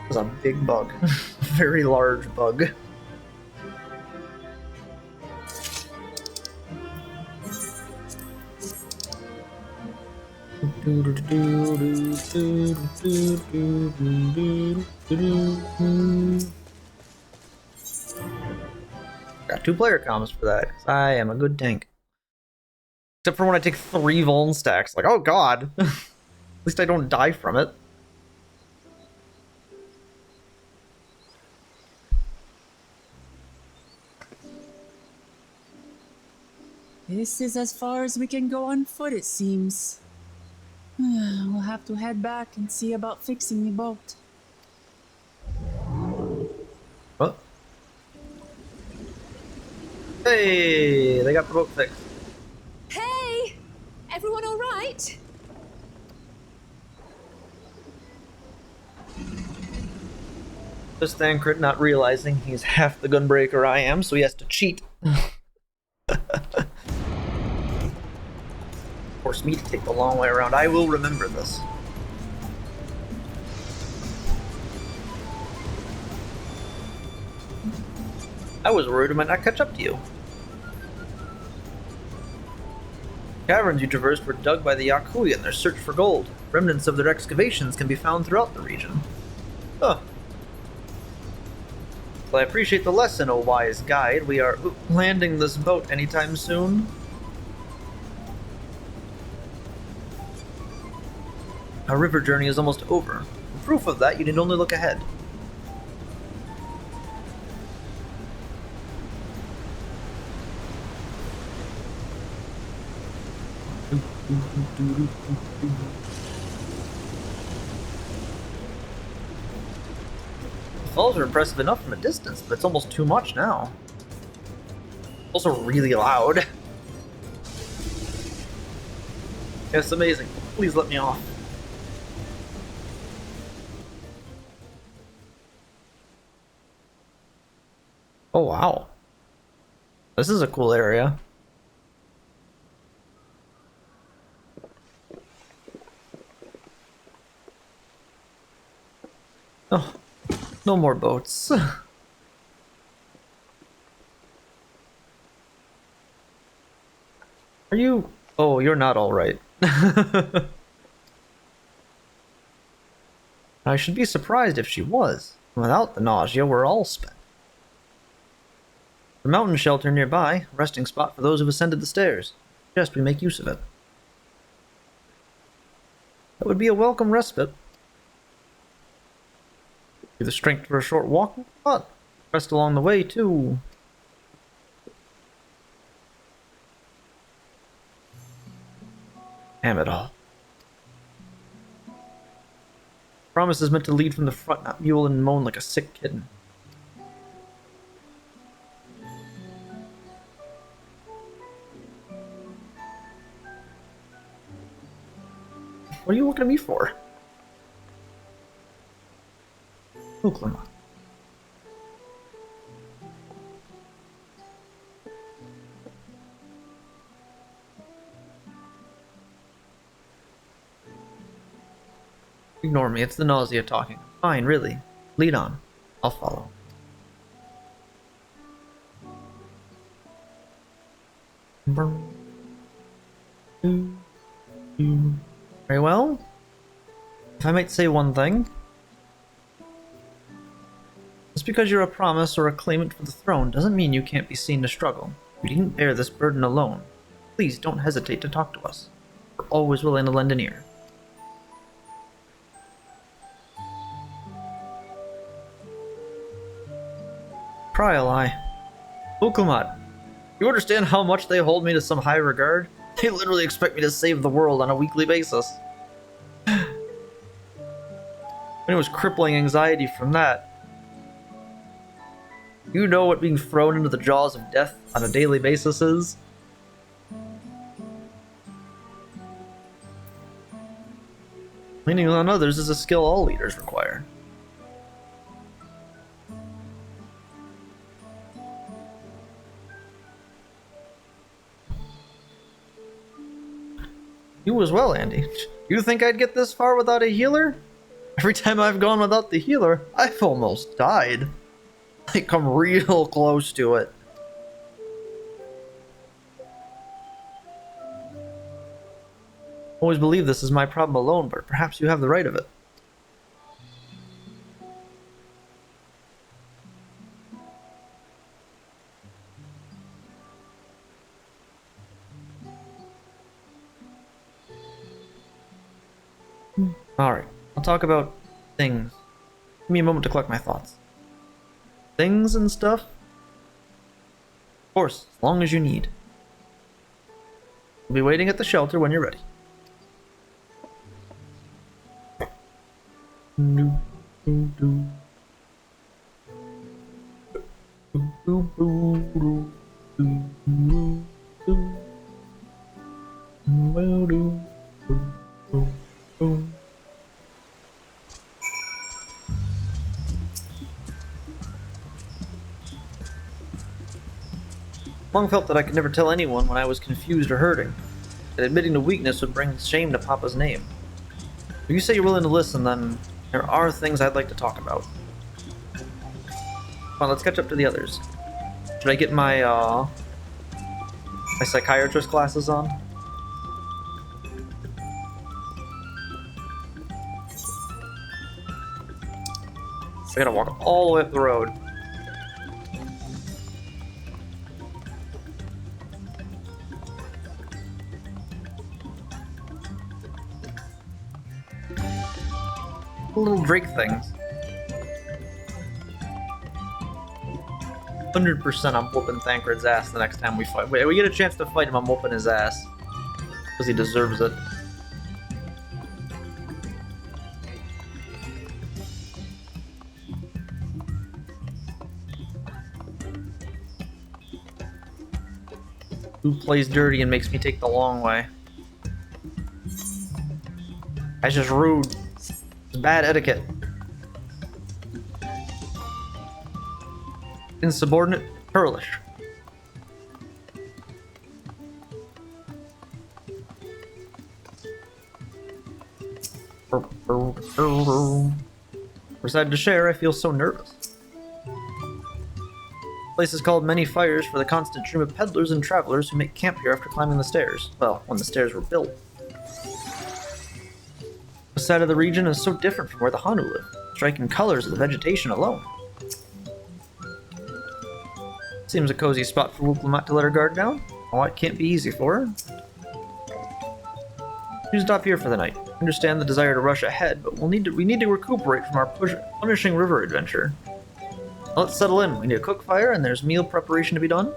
It's a big bug. Very large bug. Got 2 player comms for that, 'cause I am a good tank. Except for when I take 3 Vuln stacks. Like, oh god! At least I don't die from it. This is as far as we can go on foot, it seems. We'll have to head back and see about fixing the boat. What? Hey, they got the boat fixed. Hey! Everyone all right? Just Thancred not realizing he's half the gunbreaker I am, so he has to cheat. Force me to take the long way around. I will remember this. I was worried I might not catch up to you. Caverns you traversed were dug by the Yakui in their search for gold. Remnants of their excavations can be found throughout the region. Huh. Well, I appreciate the lesson, O wise guide. We are landing this boat anytime soon. Our river journey is almost over. For proof of that, you need only look ahead. The falls are impressive enough from a distance, but it's almost too much now. Also really loud. It's amazing. Please let me off. Oh wow. This is a cool area. Oh, no more boats. Are you... Oh, you're not alright. I should be surprised if she was. Without the nausea, we're all spent. The mountain shelter nearby, a resting spot for those who've ascended the stairs. Suggest we make use of it. That would be a welcome respite. Give the strength for a short walk, but rest along the way too. Damn it all. Promise is meant to lead from the front, not mule and moan like a sick kitten. What are you looking at me for? Oklahoma. Ignore me, it's the nausea talking. Fine, really. Lead on. I'll follow. Very well. If I might say one thing. Just because you're a promise or a claimant for the throne doesn't mean you can't be seen to struggle. You didn't bear this burden alone. Please don't hesitate to talk to us. We're always willing to lend an ear. Trial, Ukumat, you understand how much they hold me to some high regard? They literally expect me to save the world on a weekly basis. And it was crippling anxiety from that. You know what being thrown into the jaws of death on a daily basis is? Leaning on others is a skill all leaders require. You as well, Andy. You think I'd get this far without a healer? Every time I've gone without the healer, I've almost died. I come real close to it. Always believe this is my problem alone, but perhaps you have the right of it. Alright, I'll talk about things. Give me a moment to collect my thoughts. Things and stuff? Of course, as long as you need. We'll be waiting at the shelter when you're ready. Long felt that I could never tell anyone when I was confused or hurting, that admitting to weakness would bring shame to Papa's name. If you say you're willing to listen, then there are things I'd like to talk about. Come on, let's catch up to the others. Should I get my psychiatrist glasses on? I gotta walk all the way up the road. Little Drake things. 100% I'm whooping Thancred's ass the next time we fight. Wait, we get a chance to fight him, I'm whooping his ass. Because he deserves it. Who plays dirty and makes me take the long way? That's just rude. It's bad etiquette. Insubordinate, churlish. Decided to share, I feel so nervous. The place is called Many Fires for the constant stream of peddlers and travelers who make camp here after climbing the stairs. Well, when the stairs were built. The side of the region is so different from where the Hanu live. Striking colors of the vegetation alone. Seems a cozy spot for Wuklumat to let her guard down. Oh, it can't be easy for her. You stop here for the night. Understand the desire to rush ahead, but we need to recuperate from our punishing river adventure. Now let's settle in. We need a cook fire, and there's meal preparation to be done.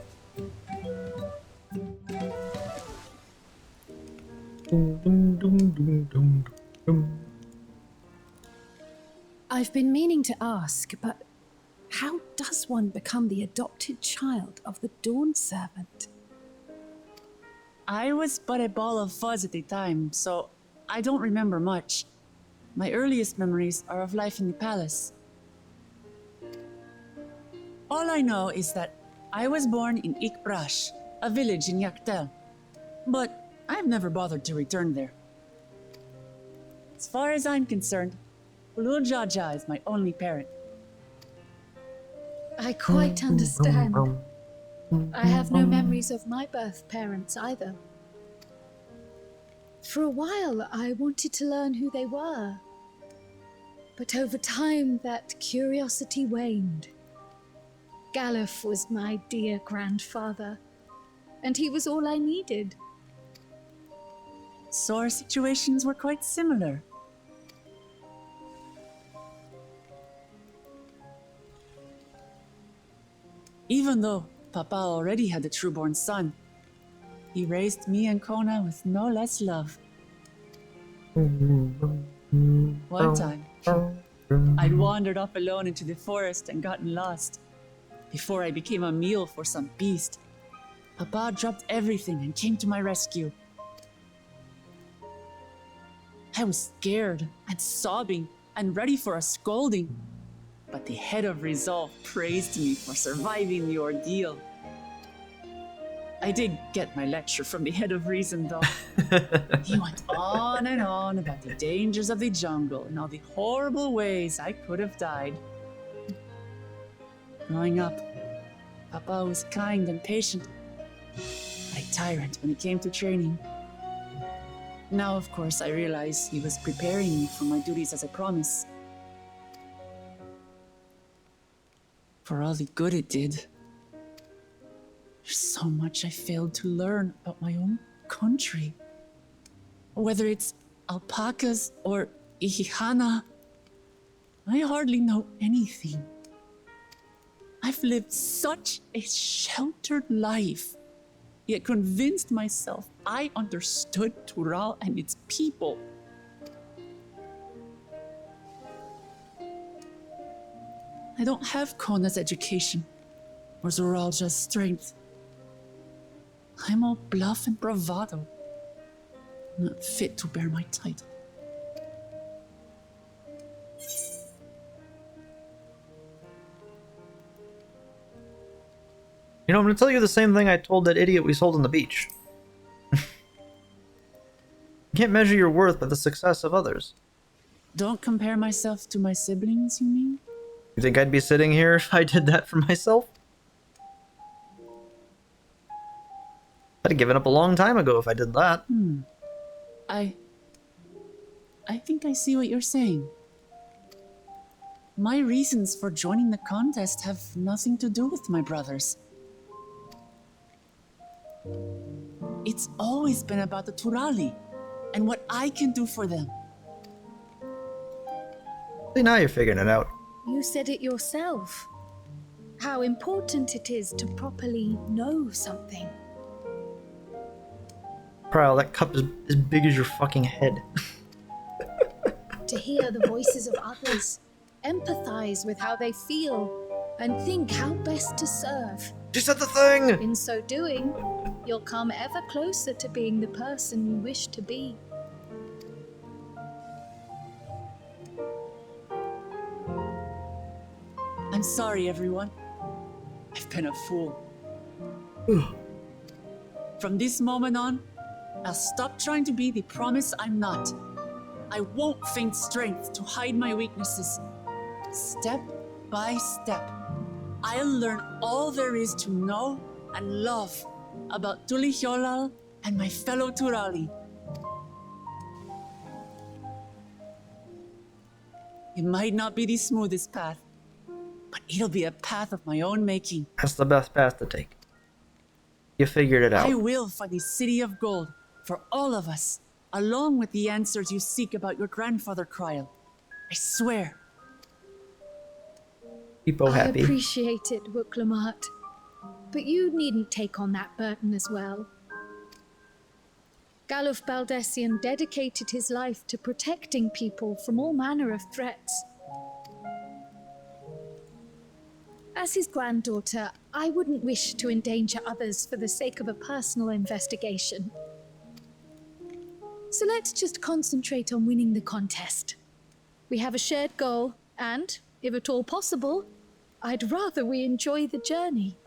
I've been meaning to ask, but how does one become the adopted child of the Dawn Servant? I was but a ball of fuzz at the time, so I don't remember much. My earliest memories are of life in the palace. All I know is that I was born in Ikbrash, a village in Yaktel, but I've never bothered to return there. As far as I'm concerned, Ulul Jaja is my only parent. I quite understand. I have no memories of my birth parents either. For a while, I wanted to learn who they were. But over time, that curiosity waned. Galuf was my dear grandfather, and he was all I needed. So our situations were quite similar. Even though Papa already had a trueborn son, he raised me and Kona with no less love. One time, I'd wandered off alone into the forest and gotten lost. Before I became a meal for some beast, Papa dropped everything and came to my rescue. I was scared and sobbing and ready for a scolding, but the head of resolve praised me for surviving the ordeal. I did get my lecture from the head of reason, though. He went on and on about the dangers of the jungle and all the horrible ways I could have died. Growing up, Papa was kind and patient, but a tyrant when it came to training. Now, of course, I realize he was preparing me for my duties as a promise. For all the good it did. There's so much I failed to learn about my own country. Whether it's alpacas or Ihihana, I hardly know anything. I've lived such a sheltered life, yet convinced myself I understood Tural and its people. I don't have Kona's education or Zoralja's strength. I'm all bluff and bravado, not fit to bear my title. You know, I'm gonna tell you the same thing I told that idiot we sold on the beach. You can't measure your worth by the success of others. Don't compare myself to my siblings, you mean? You think I'd be sitting here if I did that for myself? I'd have given up a long time ago if I did that. I think I see what you're saying. My reasons for joining the contest have nothing to do with my brothers. It's always been about the Turali and what I can do for them. See, now you're figuring it out. You said it yourself. How important it is to properly know something. Prowl, that cup is as big as your fucking head. To hear the voices of others, empathize with how they feel, and think how best to serve. She said the thing! In so doing, you'll come ever closer to being the person you wish to be. I'm sorry, everyone. I've been a fool. From this moment on, I'll stop trying to be the promise I'm not. I won't feign strength to hide my weaknesses. Step by step, I'll learn all there is to know and love about Tuli Hyolal and my fellow Turali. It might not be the smoothest path, but it'll be a path of my own making. That's the best path to take. You figured it out. I will find the city of gold for all of us, along with the answers you seek about your grandfather, Kryl. I swear. People I happy. appreciate it, Wuklamart. But you needn't take on that burden as well. Galuf Baldessian dedicated his life to protecting people from all manner of threats. As his granddaughter, I wouldn't wish to endanger others for the sake of a personal investigation. So let's just concentrate on winning the contest. We have a shared goal, and, if at all possible, I'd rather we enjoy the journey.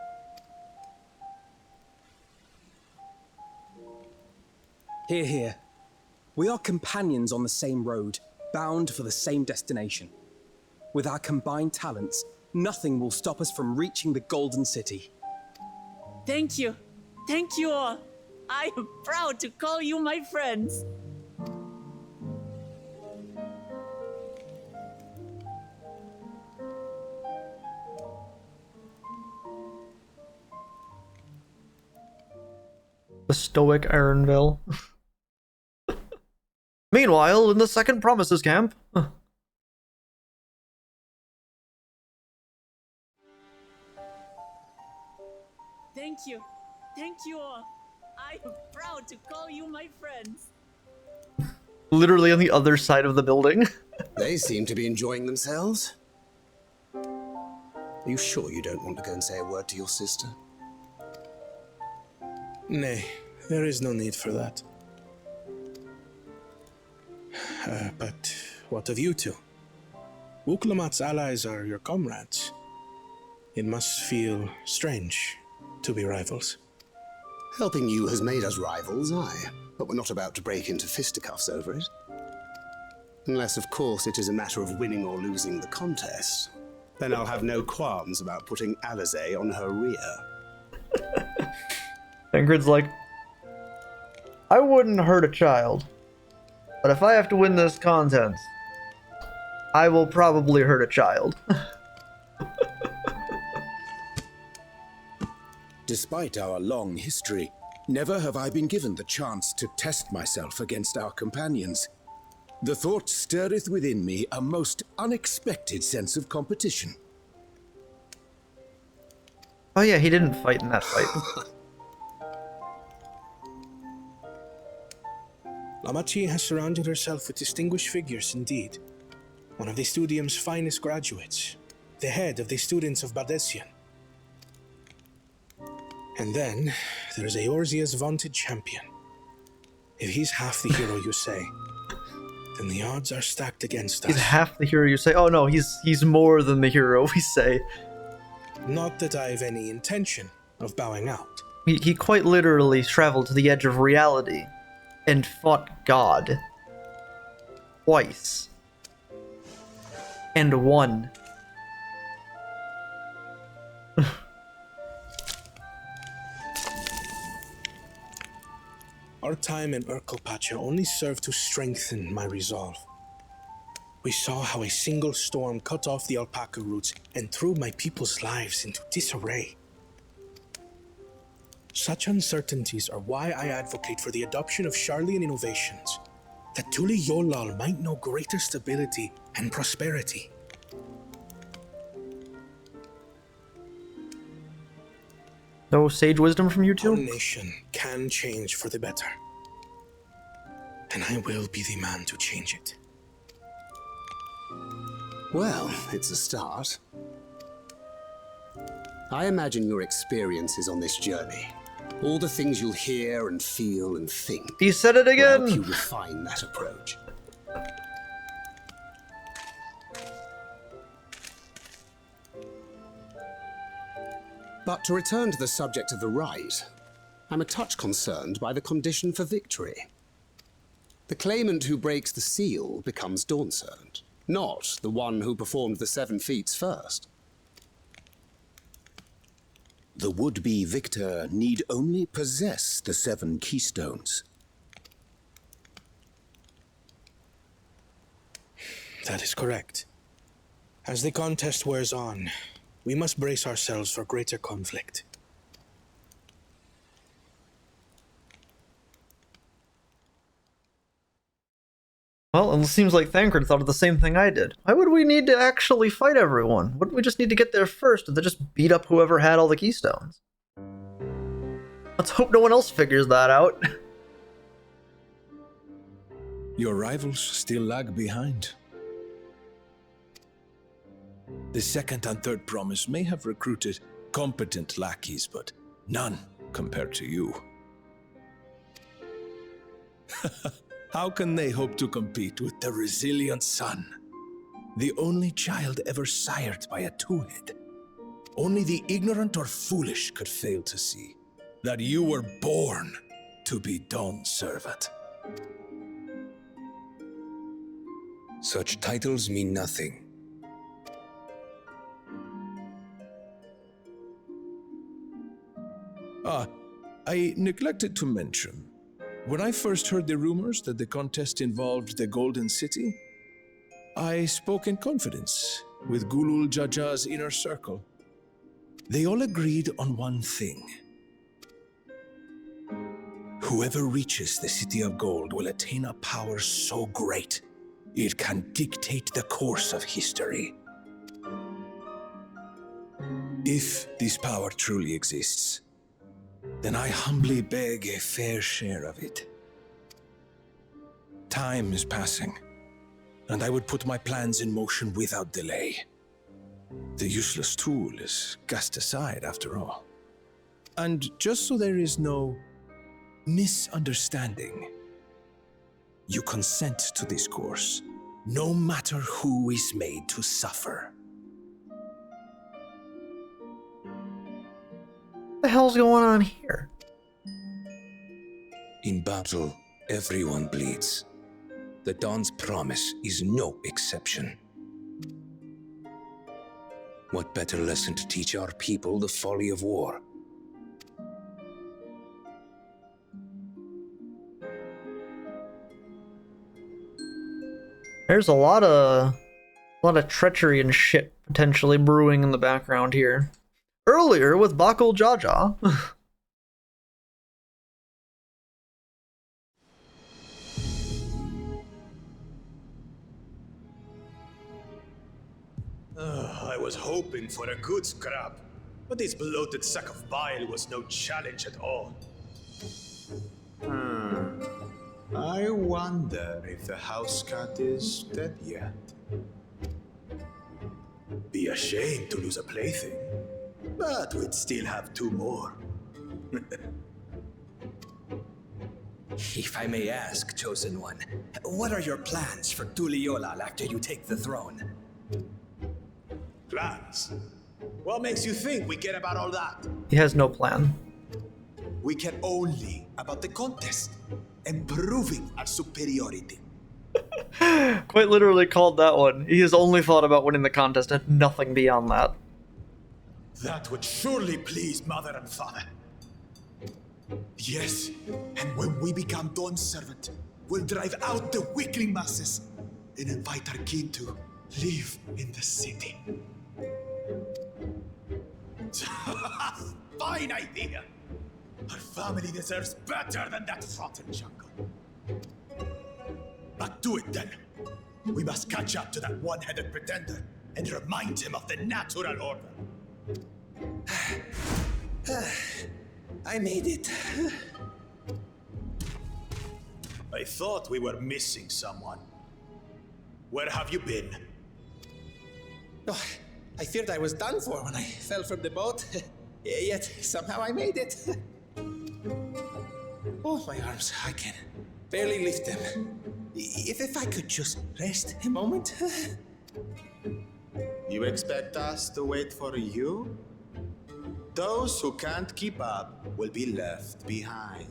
Hear, hear. We are companions on the same road, bound for the same destination. With our combined talents, nothing will stop us from reaching the Golden City. Thank you. Thank you all. I am proud to call you my friends. The stoic Ironville. Meanwhile, in the second Promises camp. Thank you. Thank you all. I am proud to call you my friends. Literally on the other side of the building. They seem to be enjoying themselves. Are you sure you don't want to go and say a word to your sister? Nay, there is no need for that. But what of you two? Wuklamat's allies are your comrades. It must feel strange to be rivals. Helping you has made us rivals, aye, but we're not about to break into fisticuffs over it. Unless, of course, it is a matter of winning or losing the contest. Then I'll have no qualms about putting Alize on her rear. Ingrid's like, I wouldn't hurt a child, but if I have to win this contest, I will probably hurt a child. Despite our long history, never have I been given the chance to test myself against our companions. The thought stirreth within me a most unexpected sense of competition. Oh yeah, he didn't fight in that fight. Lamachi has surrounded herself with distinguished figures indeed. One of the Studium's finest graduates, the head of the students of Bardessian. And then, there's Eorzea's vaunted champion. If he's half the hero you say, then the odds are stacked against us. He's half the hero you say. Oh no, he's more than the hero we say. Not that I've any intention of bowing out. He quite literally traveled to the edge of reality and fought God. Twice. And won. Our time in Urkelpacha only served to strengthen my resolve. We saw how a single storm cut off the alpaca roots and threw my people's lives into disarray. Such uncertainties are why I advocate for the adoption of Sharlayan innovations, that Tuli Yolal might know greater stability and prosperity. No sage wisdom from you Our two? nation can change for the better. And I will be the man to change it. Well, it's a start. I imagine your experiences on this journey, all the things you'll hear and feel and think, He said it will help again! you refine that approach. But to return to the subject of the rite, I'm a touch concerned by the condition for victory. The claimant who breaks the seal becomes Dawnservant. not the one who performed the 7 feats first. The would-be victor need only possess the 7 keystones. That is correct. As the contest wears on, we must brace ourselves for greater conflict. Well, it seems like Thancred thought of the same thing I did. Why would we need to actually fight everyone? Wouldn't we just need to get there first and then just beat up whoever had all the keystones? Let's hope no one else figures that out. Your rivals still lag behind. The second and third promise may have recruited competent lackeys, but none compared to you. How can they hope to compete with the resilient son? The only child ever sired by a two-head. Only the ignorant or foolish could fail to see that you were born to be Dawn's servant. Such titles mean nothing. I neglected to mention, when I first heard the rumors that the contest involved the Golden City, I spoke in confidence with Gulul Jaja's inner circle. They all agreed on one thing. Whoever reaches the City of Gold will attain a power so great, it can dictate the course of history. If this power truly exists, then I humbly beg a fair share of it. Time is passing, and I would put my plans in motion without delay. The useless tool is cast aside after all. And just so there is no misunderstanding, you consent to this course, no matter who is made to suffer. What the hell's going on here? In battle, everyone bleeds. The Dawn's promise is no exception. What better lesson to teach our people the folly of war? There's a lot of treachery and shit potentially brewing in the background here. Earlier with Bakul Jaja. I was hoping for a good scrap, but this bloated sack of bile was no challenge at all. I wonder if the house cat is dead yet. Be ashamed to lose a plaything, but we'd still have 2 more. If I may ask, Chosen One, what are your plans for Tuliolal after you take the throne? Plans? What makes you think we care about all that? He has no plan. We care only about the contest and proving our superiority. Quite literally called that one. He has only thought about winning the contest and nothing beyond that. That would surely please Mother and Father. Yes, and when we become Dawn's servant, we'll drive out the weakling masses and invite our kin to live in the city. Fine idea! Our family deserves better than that rotten jungle. But do it then. We must catch up to that one-headed pretender and remind him of the natural order. I made it. I thought we were missing someone. Where have you been? Oh, I feared I was done for when I fell from the boat. Yet somehow I made it. Oh, my arms, I can barely lift them. If I could just rest a moment. You expect us to wait for you? Those who can't keep up will be left behind.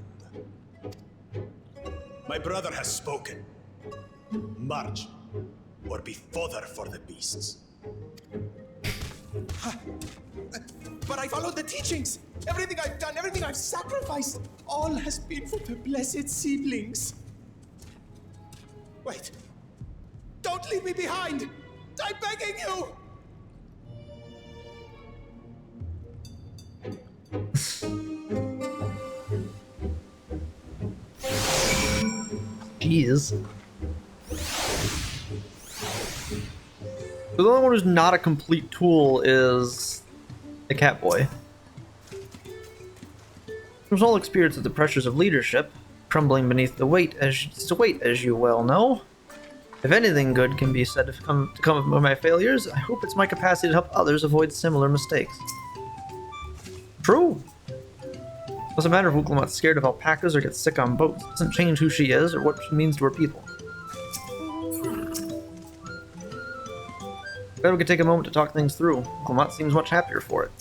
My brother has spoken. March. or be fodder for the beasts. But I followed the teachings. Everything I've done, everything I've sacrificed, all has been for the blessed seedlings. Wait. Don't leave me behind. I'm begging you. Jeez. The only one who's not a complete tool is the cat boy. He was all experienced with the pressures of leadership, crumbling beneath the weight as you well know. If anything good can be said to come of my failures, I hope it's my capacity to help others avoid similar mistakes. True. Doesn't matter if Wooklemat's scared of alpacas or gets sick on boats. It doesn't change who she is or what she means to her people. Glad we could take a moment to talk things through. Wooklemat seems much happier for it.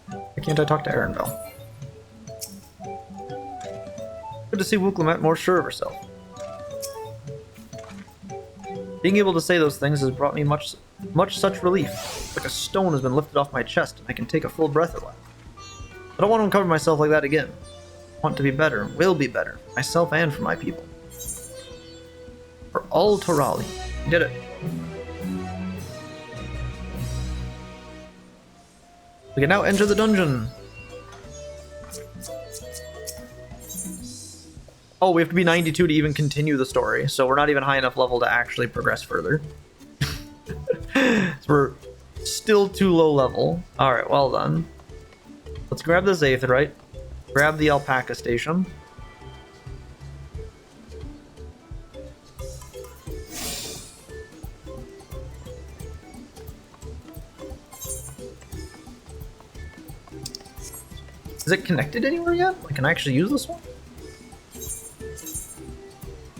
Why can't I talk to Arendelle? Good to see Wooklemat more sure of herself. Being able to say those things has brought me much such relief. Like a stone has been lifted off my chest and I can take a full breath at last. I don't want to uncover myself like that again. I want to be better, will be better, for myself and for my people. For all Torali. You did it. We can now enter the dungeon. Oh, we have to be 92 to even continue the story, so we're not even high enough level to actually progress further. So we're still too low level. Alright, well done. Let's grab the Zaitherite, grab the alpaca station. Is it connected anywhere yet? Like, can I actually use this one?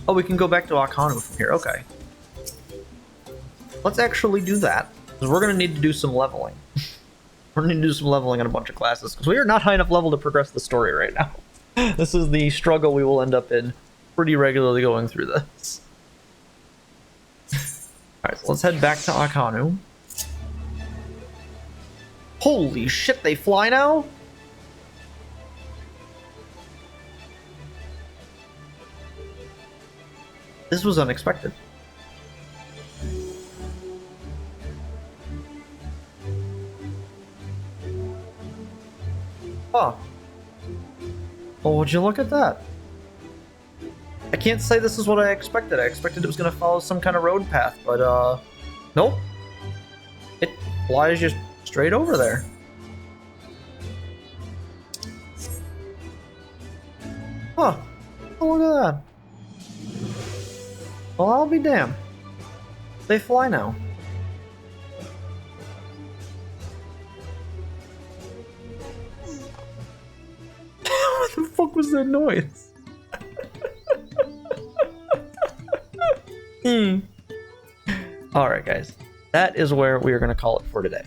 Oh, we can go back to Akanu from here. Okay. Let's actually do that, because we're going to need to do some leveling. We're going to need to do some leveling on a bunch of classes, because we are not high enough level to progress the story right now. This is the struggle we will end up in pretty regularly going through this. Alright, so let's head back to Akanu. Holy shit, they fly now? This was unexpected. Oh. Well, would you look at that? I can't say this is what I expected. I expected it was going to follow some kind of road path, but, nope. It flies just straight over there. Huh. Oh, look at that. Well, I'll be damned. They fly now. What the fuck was that noise? Alright guys, that is where we are going to call it for today.